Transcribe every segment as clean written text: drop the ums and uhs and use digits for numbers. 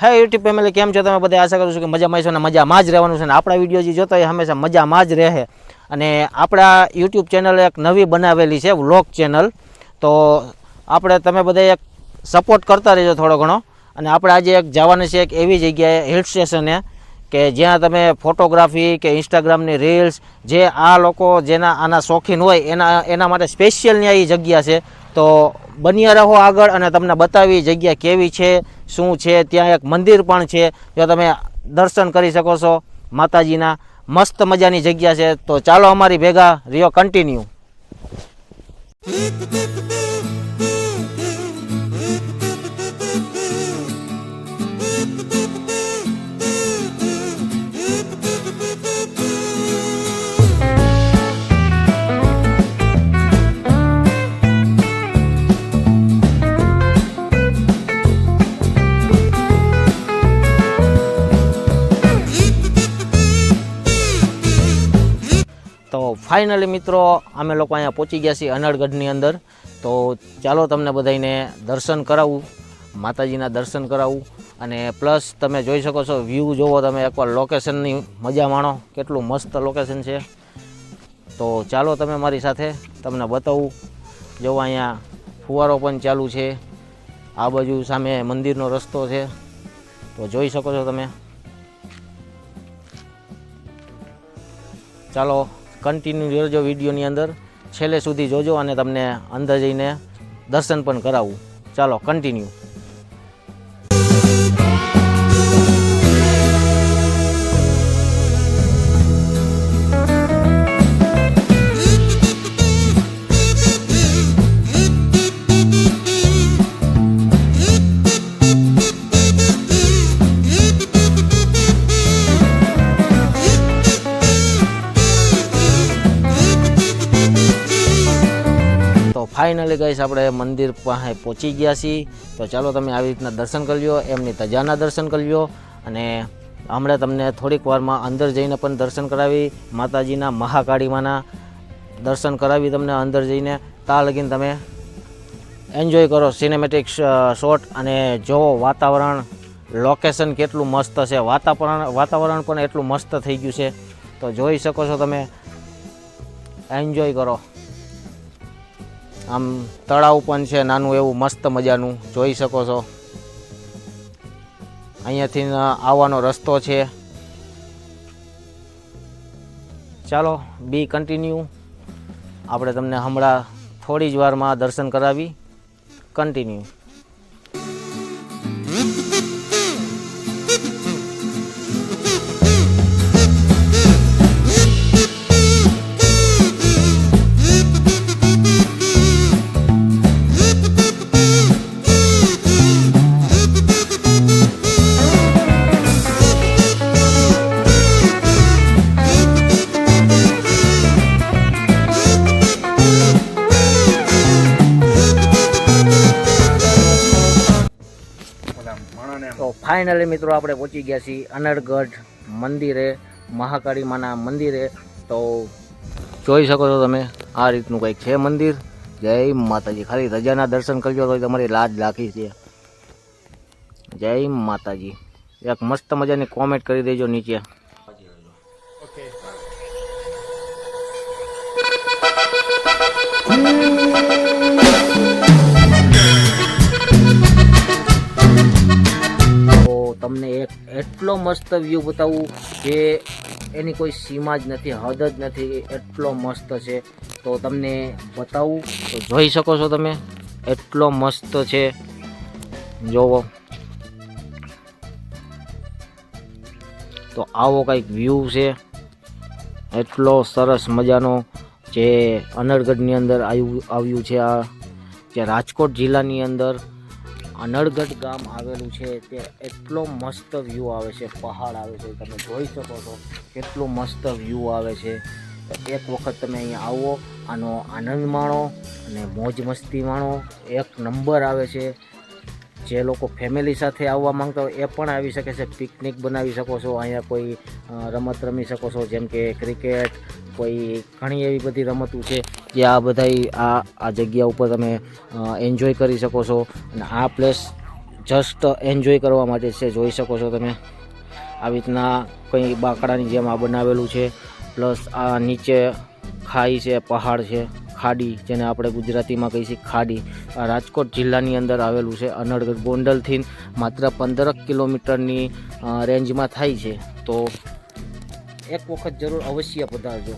હે YouTube family, કેમ છો તમે બધા? આશા કરું છું કે મજામાં છો ને મજામાં જ રહેવાનું છે ને આપણા વિડીયો જે જોતા હોય હંમેશા મજામાં જ રહે. અને આપણા યુટ્યુબ ચેનલ એક નવી બનાવેલી છે, વ્લોગ ચેનલ. તો આપણે તમે બધા એક સપોર્ટ કરતા રહેજો થોડો ઘણો. અને આપણે આજે એક જવાનું છે એક એવી જગ્યાએ, હિલ સ્ટેશને, કે જ્યાં તમે ફોટોગ્રાફી કે ઇન્સ્ટાગ્રામની રીલ્સ, જે આ લોકો જેના આના શોખીન હોય એના માટે સ્પેશિયલની આ જગ્યા છે. તો બન્યા રહો આગળ અને તમને બતાવી જગ્યા કેવી છે, શું છે. ત્યાં એક મંદિર પણ છે, જો તમે દર્શન કરી શકો છો માતાજીના. મસ્ત મજાની જગ્યા છે. તો ચાલો અમારી ભેગા રહ્યો, કન્ટિન્યુ. તો ફાઇનલી મિત્રો, અમે લોકો અહીંયા પહોંચી ગયા છીએ અનળગઢની અંદર. તો ચાલો તમને બધાને દર્શન કરાવું, માતાજીના દર્શન કરાવું. અને પ્લસ તમે જોઈ શકો છો, વ્યૂ જોવો તમે એકવાર, લોકેશનની મજા માણો, કેટલું મસ્ત લોકેશન છે. તો ચાલો તમે મારી સાથે, તમને બતાવું. જોવો અહીંયા ફુવારો પણ ચાલુ છે, આ બાજુ સામે મંદિરનો રસ્તો છે. તો જોઈ શકો છો તમે. ચાલો કન્ટિન્યુ રહેજો વિડીયોની અંદર, છેલ્લે સુધી જોજો અને તમને અંદર જઈને દર્શન પણ કરાવું. ચાલો કન્ટિન્યુ. ફાઇનલી ગાઈસ, આપણે મંદિર પાસે પહોંચી ગયા છીએ. તો ચાલો તમે આવી રીતના દર્શન કરી લો, એમની ધજાના દર્શન કરી લો. અને હમણાં તમને થોડીક વારમાં અંદર જઈને પણ દર્શન કરાવી, માતાજીના મહાકાળીમાના દર્શન કરાવી તમને અંદર જઈને. ત્યાં લગીને તમે એન્જોય કરો સિનેમેટિક શોટ અને જો વાતાવરણ, લોકેશન કેટલું મસ્ત છે. વાતાવરણ પણ એટલું મસ્ત થઈ ગયું છે. તો જોઈ શકો છો તમે, એન્જોય કરો. આમ તળાવ પણ છે નાનું એવું, મસ્ત મજાનું, જોઈ શકો છો. અહીંયાથી આવવાનો રસ્તો છે. ચાલો બી કન્ટિન્યુ. આપણે તમને હમણાં થોડી જ વારમાં દર્શન કરાવી. કન્ટિન્યુ. તો ફાઇનલી મિત્રો, આપણે પહોંચી ગયા છીએ અનળગઢ મંદિરે, મહાકાળી માના મંદિરે. તો જોઈ શકો છો તમે, આ રીતનું કંઈક છે મંદિર. જય માતાજી. ખાલી ધજાના દર્શન કરજો તો તમારી લાજ લાખી છે. જય માતાજી. એક મસ્ત મજાની કોમેન્ટ કરી દેજો નીચે. તમને એક એટલો મસ્ત વ્યૂ બતાવું કે એની કોઈ સીમા જ નથી, હદ જ નથી, એટલો મસ્ત છે. તો તમને બતાવું. તો જોઈ શકો છો તમે, એટલો મસ્ત છે. જોવો તો આવો કંઈક વ્યૂ છે, એટલો સરસ મજાનો, જે અનળગઢની અંદર આવ્યું છે. આ જે રાજકોટ જિલ્લાની અંદર અનળગઢ ગામ આવેલું છે, તે એટલો મસ્ત વ્યૂ આવે છે. પહાડ આવે છે, તમે જોઈ શકો છો કેટલો મસ્ત વ્યૂ આવે છે. એક વખત તમે અહીંયા આવો, આનો આનંદ માણો અને મોજ મસ્તી માણો. એક નંબર આવે છે. જે લોકો ફેમિલી સાથે આવવા માંગતા હોય એ પણ આવી શકે છે. પિકનિક બનાવી શકો છો અહીંયા, કોઈ રમત રમી શકો છો, જેમ કે ક્રિકેટ, કોઈ ઘણી એવી બધી રમતો છે જે આ બધાય આ જગ્યા ઉપર તમે એન્જોય કરી શકો છો. અને આ પ્લેસ જસ્ટ એન્જોય કરવા માટે છે. જોઈ શકો છો તમે આવી રીતના કંઈ બાકડાની જેમ આ બનાવેલું છે. પ્લસ આ નીચે ખાઈ છે, પહાડ છે, ખાડી જેને આપણે ગુજરાતીમાં કહીએ છીએ ખાડી. આ રાજકોટ જિલ્લાની અંદર આવેલું છે. અનડગઢ ગોંડલથી માત્ર 15 કિલોમીટરની રેન્જમાં થાય છે. તો એક વખત જરૂર અવશ્ય પધારજો.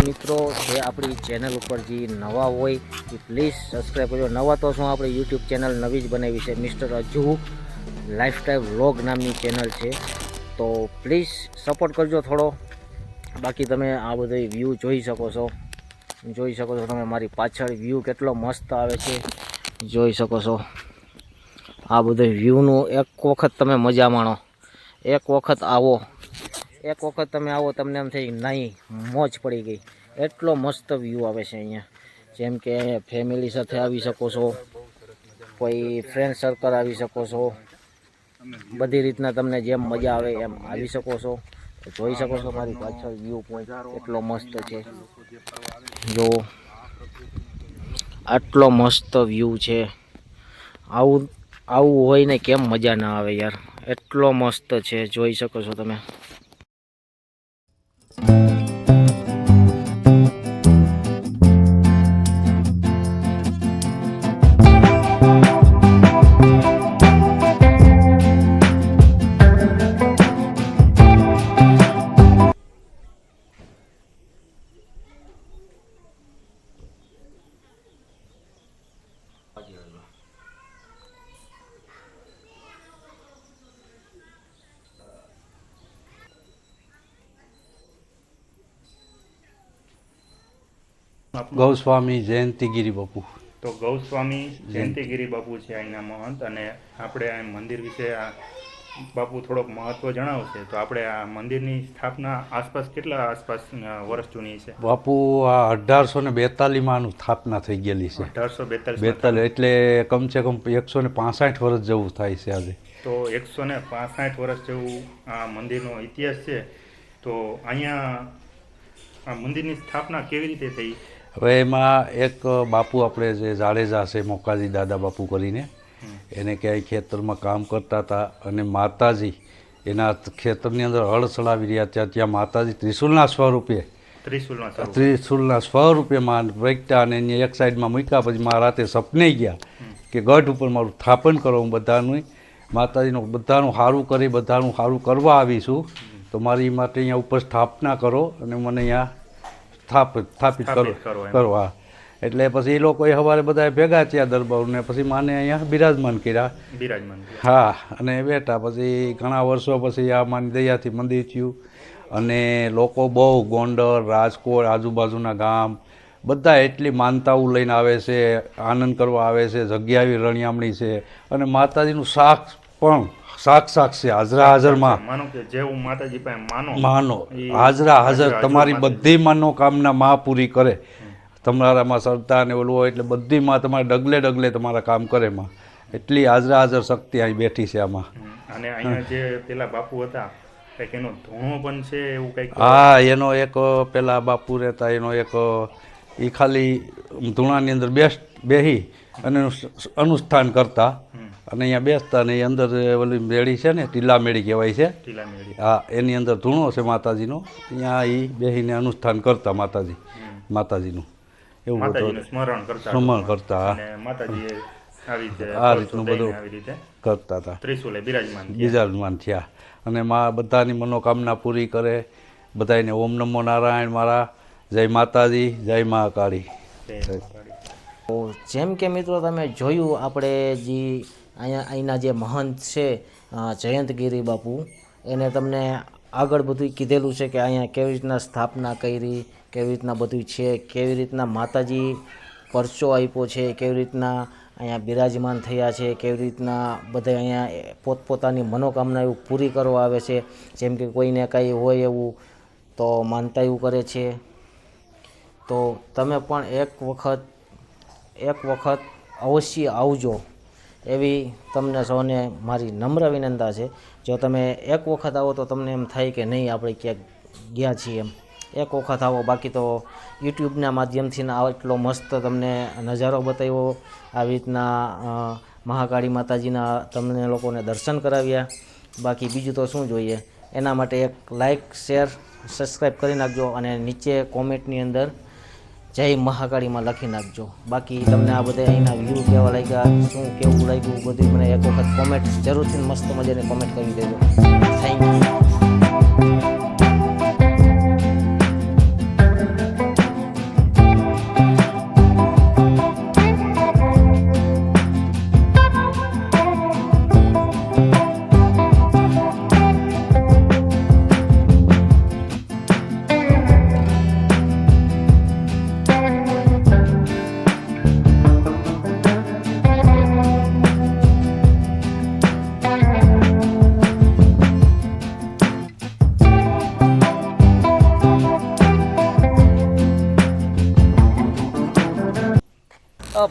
મિત્રો જે આપણી ચેનલ ઉપર જે નવા હોય એ પ્લીઝ સબસ્ક્રાઈબ કરજો. નવા તો શું, આપણે યુટ્યુબ ચેનલ નવી જ બનાવી છે, મિસ્ટર અજુ લાઈફસ્ટાઈલ વ્લોગ નામની ચેનલ છે. તો પ્લીઝ સપોર્ટ કરજો થોડો. બાકી તમે આ બધો વ્યૂ જોઈ શકો છો તમે. મારી પાછળ વ્યૂ કેટલો મસ્ત આવે છે, જોઈ શકો છો. આ બધો વ્યૂનું એક વખત તમે મજા માણો. એક વખત તમે આવો, તમને એમ થાય નહીં મોજ પડી ગઈ. એટલો મસ્ત વ્યૂ આવે છે અહીંયા. જેમ કે ફેમિલી સાથે આવી શકો છો, કોઈ ફ્રેન્ડ સર્કલ આવી શકો છો, બધી રીતના તમને જેમ મજા આવે એમ આવી શકો છો. જોઈ શકો છો મારી પાછળ વ્યૂ પોઈન્ટ એટલો મસ્ત છે. જો આટલો મસ્ત વ્યૂ છે. આવું હોય ને કેમ મજા ના આવે યાર, એટલો મસ્ત છે. જોઈ શકો છો તમે. ગૌસ્વામી જયંતિગીરી બાપુ. તો ગૌસ્વામી જયંતિગીરી બાપુ છે અહીંના મહંત, અને આપણે આ મંદિર વિશે આ બાપુ થોડોક મહત્વ જણાવશે. તો આપણે આ મંદિરની સ્થાપના આસપાસ કેટલા વર્ષ જૂની છે? બાપુ આ 1842માં સ્થાપના થઈ ગયેલી છે. 1842 એટલે કમસે કમ 165 વર્ષ જેવું થાય છે આજે. તો 165 વર્ષ જેવું આ મંદિરનો ઇતિહાસ છે. તો અહીંયા આ મંદિરની સ્થાપના કેવી રીતે થઈ? હવે એમાં એક બાપુ આપણે જે જાડેજા છે, મોકાજી દાદા બાપુ કરીને, એને ક્યાંય ખેતરમાં કામ કરતા હતા અને માતાજી એના ખેતરની અંદર હળ ચડાવી રહ્યા હતા. ત્યાં માતાજી ત્રિશુલના સ્વરૂપે માં પ્રગટ્યા અને એની એક સાઈડમાં મૂક્યા. પછી મારા રાતે સપને ગયા કે ગઢ ઉપર મારું સ્થાપન કરો, હું બધાનું માતાજીનું બધાનું સારું કરી બધાનું સારું કરવા આવીશું, તો મારી માટે અહીંયા ઉપર સ્થાપના કરો અને મને અહીંયા સ્થાપિત કરવા. એટલે પછી એ લોકોએ સવારે બધા ભેગા થયા દરબારને, પછી માને અહીંયા બિરાજમાન કર્યા. હા, અને બેઠા. પછી ઘણા વર્ષો પછી આ માની દયાથી મંદિર થયું. અને લોકો બહુ ગોંડલ, રાજકોટ, આજુબાજુના ગામ બધા એટલી માનતાઓ લઈને આવે છે, આનંદ કરવા આવે છે. જગ્યા એવી રણિયામણી છે અને માતાજીનું સાક્ષાત છે, હાજરમાં માનો હાજર તમારી બધી મનોકામના માં પૂરી કરે. તમારામાં શ્રદ્ધા ને ઓલું હોય એટલે બધી માં તમારે ડગલે ડગલે તમારા કામ કરે માં. એટલી હાજર શક્તિ અહીં બેઠી છે આમાં. અને અહીંયા જે પેલા બાપુ હતા એનો ધૂણો પણ છે એવું કંઈક? હા, એનો એક પેલા બાપુ રહેતા, એનો એક એ ખાલી ધૂણાની અંદર બેસી અને અનુષ્ઠાન કરતા અને અહીંયા બેસતા ને એ અંદર ઓલી મેળી છે ને, ટીલા મેળી કહેવાય છે. હા, એની અંદર ધૂણો છે માતાજીનો. અહીંયા એ બેસીને અનુષ્ઠાન કરતા માતાજીનું એવું સ્મરણ કરતા. આ રીતનું બધું કરતા હતા. બિરાજમાન થયા અને બધાની મનોકામના પૂરી કરે. બધાને ઓમ નમો નારાયણ મારા. જય માતાજી, જય મહાકાળી. જેમ કે મિત્રો તમે જોયું, આપણે જે અહીંના જે મહંત છે જયંતગીરી બાપુ, એને તમને આગળ બધું કીધેલું છે કે અહીંયા કેવી રીતના સ્થાપના કરી, કેવી રીતના બધું છે, કેવી રીતના માતાજી પરચો આપ્યો છે, કેવી રીતના અહીંયા બિરાજમાન થયા છે, કેવી રીતના બધા અહીંયા પોતપોતાની મનોકામના એવું પૂરી કરવા આવે છે. જેમ કે કોઈને કંઈ હોય એવું તો માનતા એવું કરે છે. તો તમે પણ એક વખત અવશ્ય આવજો એવી તમને સૌને મારી નમ્ર વિનંતા છે. જો તમે એક વખત આવો તો તમને એમ થાય કે નહીં આપણે ક્યાંક ગયા છીએ એમ. એક વખત આવો, બાકી તો યુટ્યુબના માધ્યમથી આટલો મસ્ત તમને નજારો બતાવ્યો, આવી રીતના મહાકાળી માતાજીના તમને લોકોને દર્શન કરાવ્યા. બાકી બીજું તો શું જોઈએ. એના માટે એક લાઇક, શેર, સબસ્ક્રાઈબ કરી નાખજો અને નીચે કોમેન્ટની અંદર જય મહાકાળીમાં લખી નાખજો. બાકી તમને આ બધા અહીંના વ્યૂ કેવા લાગ્યા, શું કેવું લાગ્યું, બધું મને એક વખત કોમેન્ટ જરૂરથી મસ્ત મજાની કોમેન્ટ કરી દેજો. Thank you.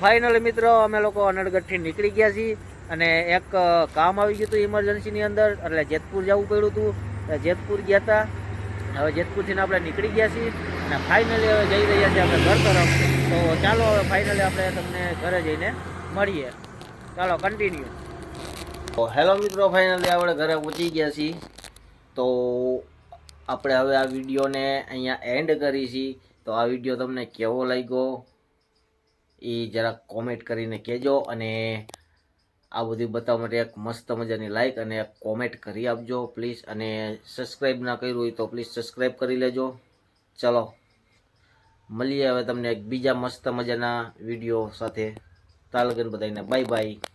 ફાઇનલી મિત્રો અમે લોકો અનડગઢથી નીકળી ગયા છીએ અને એક કામ આવી ગયું હતું ઇમરજન્સીની અંદર, એટલે જેતપુર જવું પડ્યું હતું. જેતપુર ગયા હતા. હવે જેતપુરથી આપણે નીકળી ગયા છીએ અને ફાઇનલી હવે જઈ રહ્યા છીએ આપણે ઘર તરફ. તો ચાલો હવે ફાઇનલી આપણે તમને ઘરે જઈને મળીએ. ચાલો કન્ટિન્યુ. તો હેલો મિત્રો, ફાઇનલી આપણે ઘરે પહોંચી ગયા છીએ. તો આપણે હવે આ વિડીયોને અહીંયા એન્ડ કરી છીએ. તો આ વિડીયો તમને કેવો લાગ્યો એ જરાક કોમેન્ટ કરીને કહેજો અને આ બધું બતાવવા માટે એક મસ્ત મજાની લાઈક અને એક કોમેન્ટ કરી આપજો પ્લીઝ. અને સબસ્ક્રાઈબ ના કર્યું હોય તો પ્લીઝ સબસ્ક્રાઈબ કરી લેજો. ચલો મળીએ હવે તમને એક બીજા મસ્ત મજાના વિડીયો સાથે. તાલગન બધાને બાય બાય.